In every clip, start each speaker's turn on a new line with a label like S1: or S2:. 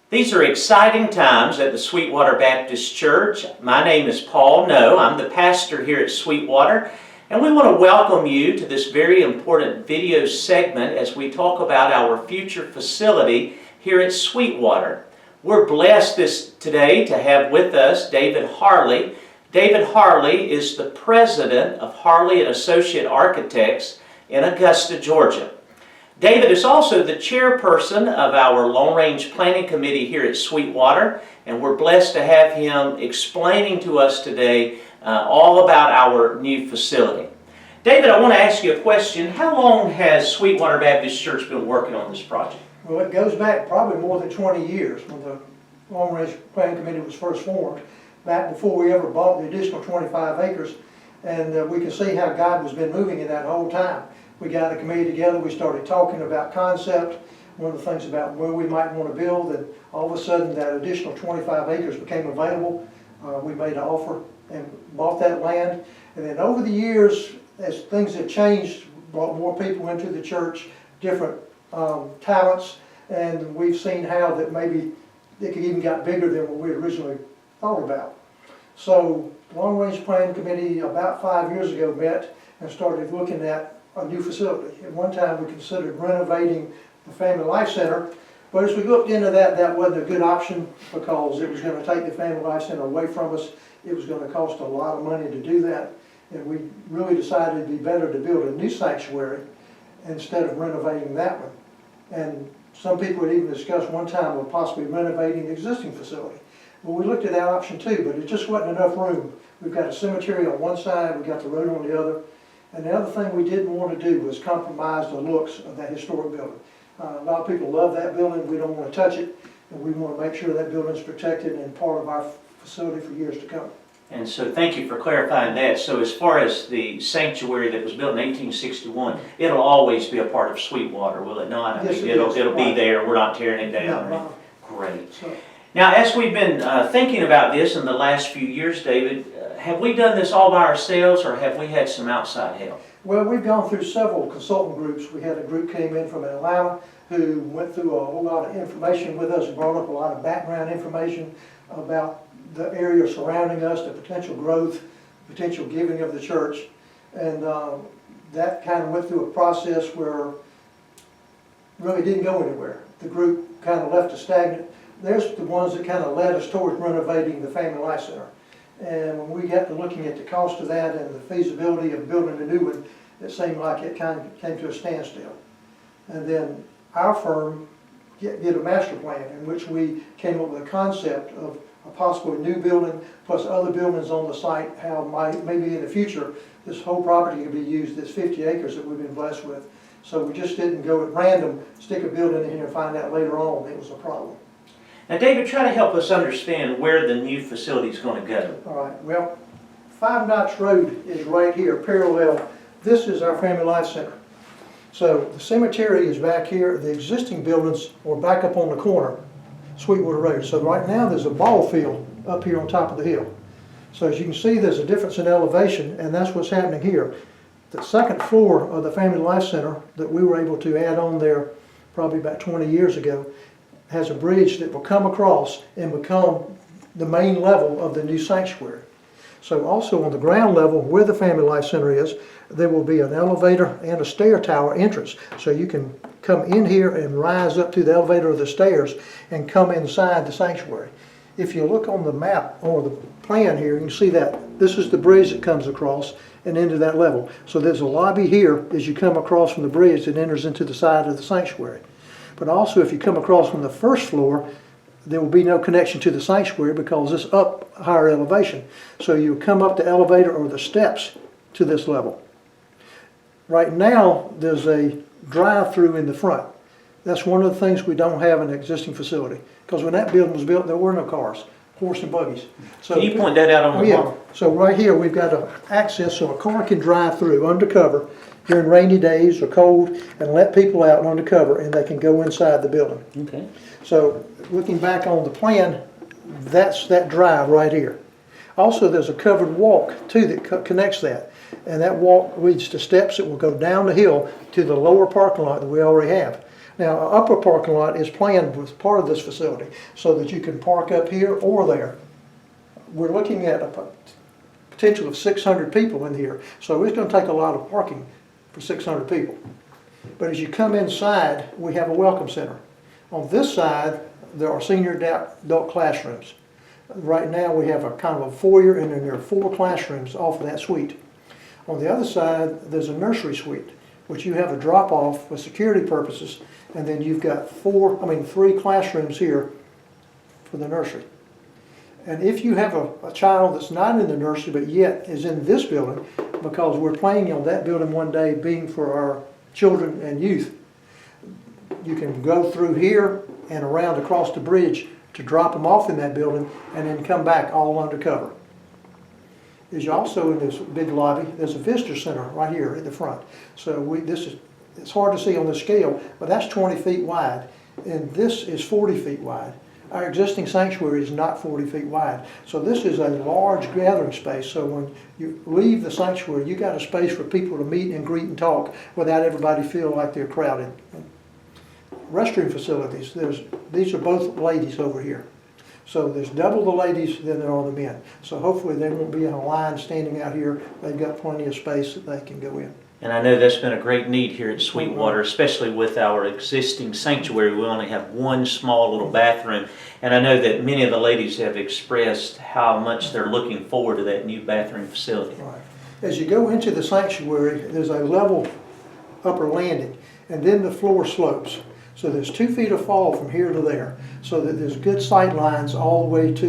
S1: These are exciting times at the Sweetwater Baptist Church. My name is Paul Noe. I'm the pastor here at Sweetwater, and we want to welcome you to this very important video segment as we talk about our future facility here at Sweetwater. We're blessed today to have with us David Harley. David Harley is the president of Harley and Associate Architects in Augusta, Georgia. David is also the chairperson of our long-range planning committee here at Sweetwater, and we're blessed to have him explaining to us today all about our new facility. David, I want to ask you a question. How long has Sweetwater Baptist Church been working on this project?
S2: Well, it goes back probably more than 20 years when the long-range planning committee was first formed, back before we ever bought the additional 25 acres, and we can see how God has been moving in that whole time. We got a committee together, we started talking about concept, one of the things about where we might want to build, and all of a sudden that additional 25 acres became available. We made an offer and bought that land, and then over the years, as things have changed, brought more people into the church, different talents, and we've seen how that maybe it could even got bigger than what we originally thought about. So, Long Range Planning Committee about 5 years ago met and started looking at a new facility. At one time we considered renovating the Family Life Center, but as we looked into that, that wasn't a good option because it was going to take the Family Life Center away from us. It was going to cost a lot of money to do that, and we really decided it'd be better to build a new sanctuary instead of renovating that one. And some people had even discussed one time of possibly renovating the existing facility. Well, we looked at that option too, but it just wasn't enough room. We've got a cemetery on one side, we've got the road on the other. And the other thing we didn't want to do was compromise the looks of that historic building. A lot of people love that building, we don't want to touch it, and we want to make sure that building is protected and part of our facility for years to come.
S1: And so thank you for clarifying that. So as far as the sanctuary that was built in 1861, it'll always be a part of Sweetwater, will it not?
S2: Yes,
S1: it'll be
S2: right.
S1: there, we're not tearing it down.
S2: No,
S1: Great.
S2: so,
S1: Now, as we've been thinking about this in the last few years, David, have we done this all by ourselves or have we had some outside help?
S2: well, we've gone through several consultant groups. We had a group came in from Atlanta who went through a whole lot of information with us, brought up a lot of background information about the area surrounding us, the potential growth, potential giving of the church, and that kind of went through a process where really didn't go anywhere. The group kind of left us stagnant. There's the ones that kind of led us towards renovating the Family Life Center. And when we got to looking at the cost of that and the feasibility of building a new one, it seemed like it kind of came to a standstill. And then our firm did a master plan in which we came up with a concept of a possible new building plus other buildings on the site, how maybe in the future this whole property could be used, this 50 acres that we've been blessed with. So we just didn't go at random, stick a building in here and find out later on it was a problem.
S1: Now, David, try to help us understand where the new facility is going to go.
S2: All right, well, 5 Knots Road is right here, parallel. This is our Family Life Center. So the cemetery is back here. The existing buildings are back up on the corner, Sweetwater Road. So right now there's a ball field up here on top of the hill. So as you can see, there's a difference in elevation, and that's what's happening here. The second floor of the Family Life Center that we were able to add on there probably about 20 years ago has a bridge that will come across and become the main level of the new sanctuary. So also on the ground level where the Family Life Center is, there will be an elevator and a stair tower entrance. So you can come in here and rise up to the elevator or the stairs and come inside the sanctuary. If you look on the map or the plan here, you can see that this is the bridge that comes across and into that level. So there's a lobby here as you come across from the bridge that enters into the side of the sanctuary. But also if you come across from the first floor, there will be no connection to the sanctuary because it's up higher elevation. So you come up the elevator or the steps to this level. Right now, there's a drive-through in the front. That's one of the things we don't have in the existing facility. Because when that building was built, there were no cars, horse and buggies. So,
S1: Can you point that out on the
S2: yeah.
S1: map?
S2: So right here, we've got access so a car can drive through undercover during rainy days or cold and let people out undercover and they can go inside the building.
S1: Okay.
S2: So looking back on the plan, that's that drive right here. Also, there's a covered walk too that connects that. And that walk leads to steps that will go down the hill to the lower parking lot that we already have. Now, our upper parking lot is planned with part of this facility so that you can park up here or there. We're looking at a potential of 600 people in here, so it's going to take a lot of parking for 600 people. But as you come inside, we have a welcome center. On this side, there are senior adult classrooms. Right now, we have a kind of a foyer, and then there are 4 classrooms off of that suite. On the other side, there's a nursery suite, which you have a drop-off for security purposes, and then you've got 3 classrooms here for the nursery. And if you have a child that's not in the nursery but yet is in this building, because we're planning on that building one day being for our children and youth, you can go through here and around across the bridge to drop them off in that building and then come back all undercover. There's also in this big lobby, there's a visitor center right here at the front. So it's hard to see on the scale, but that's 20 feet wide, and this is 40 feet wide. Our existing sanctuary is not 40 feet wide. So this is a large gathering space. So when you leave the sanctuary, you got a space for people to meet and greet and talk without everybody feel like they're crowded. Restroom facilities, these are both ladies over here. So there's double the ladies than there are the men. So hopefully they won't be in a line standing out here. They've got plenty of space that they can go in.
S1: And I know that's been a great need here at Sweetwater, especially with our existing sanctuary. We only have one small little bathroom. And I know that many of the ladies have expressed how much they're looking forward to that new bathroom facility.
S2: Right. As you go into the sanctuary, there's a level upper landing, and then the floor slopes. So there's 2 feet of fall from here to there, so that there's good sight lines all the way to,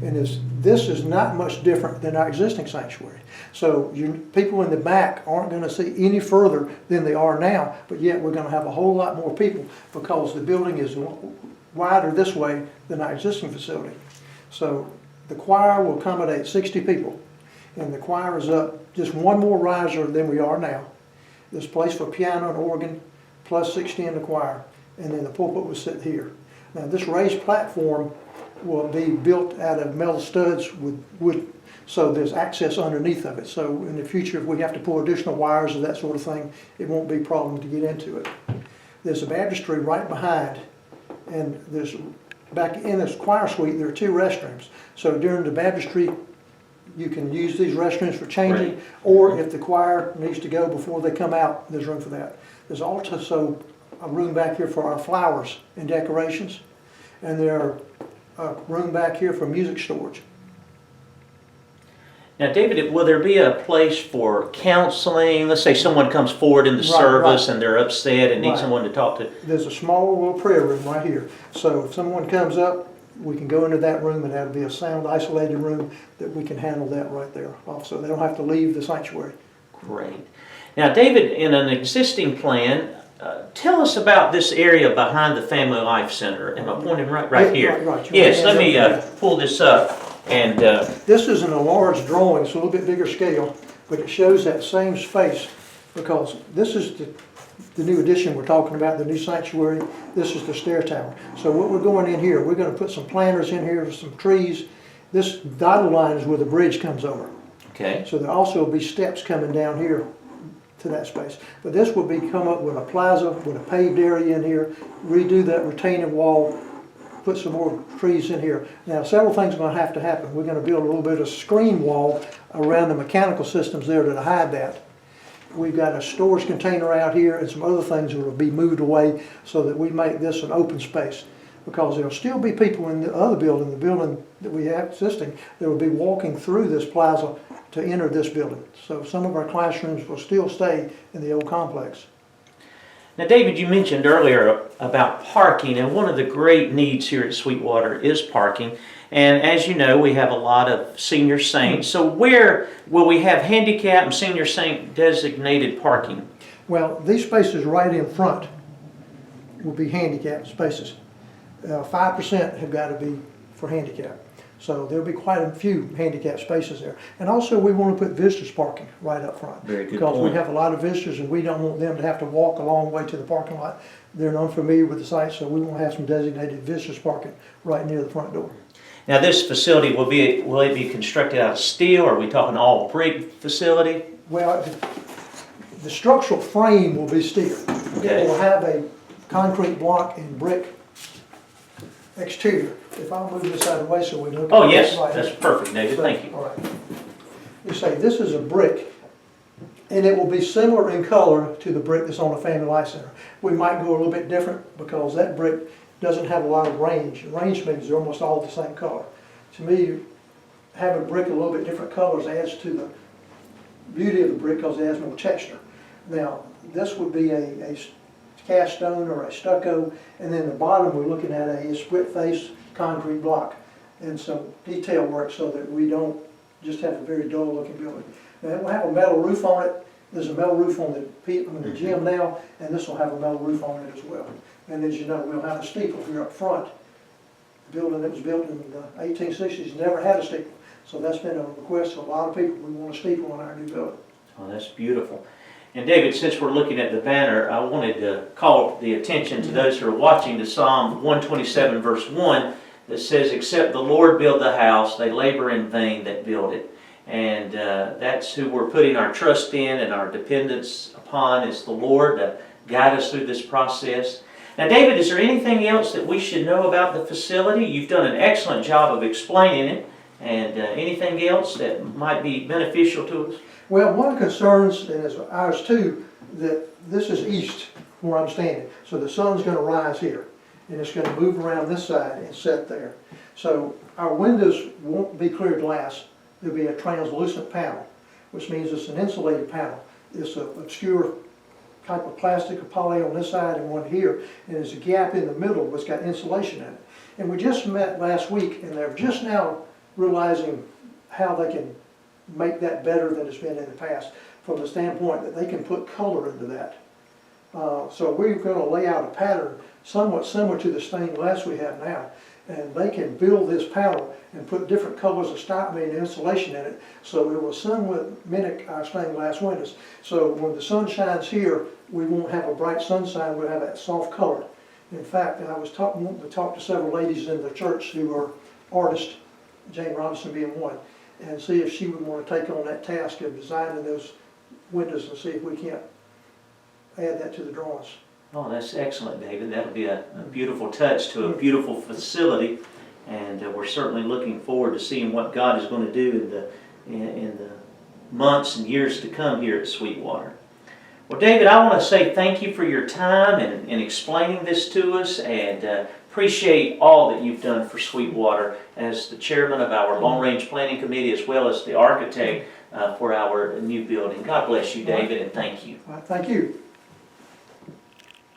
S2: and this is not much different than our existing sanctuary. So people in the back aren't going to see any further than they are now, but yet we're going to have a whole lot more people because the building is wider this way than our existing facility. So the choir will accommodate 60 people, and the choir is up just one more riser than we are now. There's place for piano and organ, plus 60 in the choir, and then the pulpit will sit here. Now this raised platform will be built out of metal studs with wood, so there's access underneath of it. So in the future, if we have to pull additional wires or that sort of thing, it won't be a problem to get into it. There's a baptistry right behind, and there's back in this choir suite, there are 2 restrooms. So during the baptistry, you can use these restrooms for changing,
S1: right.
S2: Or if the choir needs to go before they come out, there's room for that. There's also a room back here for our flowers and decorations, and there's a room back here for music storage.
S1: Now, David, will there be a place for counseling? Let's say someone comes forward in the service and they're upset and need someone to talk to.
S2: There's a small little prayer room right here. So if someone comes up, we can go into that room, and that'll be a sound isolated room that we can handle that right there also. They don't have to leave the sanctuary.
S1: Great. Now, David, in an existing plan, tell us about this area behind the Family Life Center. Am I pointing right here?
S2: Right.
S1: Yes, let me pull this up. And
S2: this is an enlarged drawing, it's a little bit bigger scale, but it shows that same space, because this is the new addition we're talking about, the new sanctuary. This is the stair tower. So what we're going in here, we're going to put some planters in here, some trees. This dotted line is where the bridge comes over.
S1: okay.
S2: So there also will be steps coming down here to that space. But this will come up with a plaza, with a paved area in here, redo that retaining wall, put some more trees in here. Now, several things are going to happen. We're going to build a little bit of screen wall around the mechanical systems there to hide that. We've got a storage container out here and some other things that will be moved away so that we make this an open space. Because there will still be people in the other building, the building that we have existing, that will be walking through this plaza to enter this building. So some of our classrooms will still stay in the old complex.
S1: Now, David, you mentioned earlier about parking, and one of the great needs here at Sweetwater is parking. And as you know, we have a lot of senior saints. So where will we have handicap and senior saint designated parking?
S2: Well, these spaces right in front will be handicap spaces. 5% have got to be for handicap. So there'll be quite a few handicap spaces there. And also we want to put visitors parking right up front.
S1: Very good
S2: because
S1: point.
S2: we have a lot of visitors and we don't want them to have to walk a long way to the parking lot. They're unfamiliar with the site, so we want to have some designated visitors parking right near the front door.
S1: Now, this facility, will it be constructed out of steel, or are we talking all brick facility?
S2: Well, the structural frame will be steel.
S1: Okay.
S2: It will have a concrete block and brick exterior. If I'll move this out of the way so we look.
S1: Oh, yes,
S2: right.
S1: that's perfect, David,
S2: So,
S1: thank you.
S2: All right. You say this is a brick, and it will be similar in color to the brick that's on the Family Life Center. We might go a little bit different because that brick doesn't have a lot of range. Range means they're almost all the same color. To me, having brick a little bit different colors adds to the beauty of the brick because it has more texture. Now, this would be a cast stone or a stucco, and then the bottom we're looking at a split face concrete block and some detail work so that we don't just have a very dull looking building. Now, it will have a metal roof on it. There's a metal roof on the gym now, and this will have a metal roof on it as well. And as you know, we'll have a steeple here up front. The building that was built in the 1860s never had a steeple. So that's been a request of a lot of people. We want a steeple in our new building.
S1: Oh, that's beautiful. And David, since we're looking at the banner, I wanted to call the attention to those who are watching to Psalm 127 verse 1 that says, "Except the Lord build the house, they labor in vain that build it." And that's who we're putting our trust in and our dependence upon is the Lord to guide us through this process. Now, David, is there anything else that we should know about the facility? You've done an excellent job of explaining it. And anything else that might be beneficial to us?
S2: Well, one of the concerns, and it's ours too, that this is east where I'm standing. So the sun's going to rise here, and it's going to move around this side and set there. So our windows won't be clear glass. There'll be a translucent panel, which means it's an insulated panel. It's an obscure type of plastic or poly on this side and one here, and there's a gap in the middle that's got insulation in it. And we just met last week, and they're just now realizing how they can make that better than it's been in the past from the standpoint that they can put color into that. So we're going to lay out a pattern somewhat similar to the stained glass we have now, and they can build this panel and put different colors of insulation in it so it will somewhat mimic our stained glass windows. So when the sun shines here, we won't have a bright sunshine, we'll have that soft color. In fact, I was wanting to talk to several ladies in the church who are artists, Jane Robinson being one, and see if she would want to take on that task of designing those windows and see if we can't add that to the drawings.
S1: Oh, that's excellent, David. That'll be a beautiful touch to a beautiful facility, and we're certainly looking forward to seeing what God is going to do in the months and years to come here at Sweetwater. Well, David, I want to say thank you for your time in explaining this to us, and appreciate all that you've done for Sweetwater as the chairman of our Long Range Planning Committee as well as the architect for our new building. God bless you, David, and thank you.
S2: Thank you.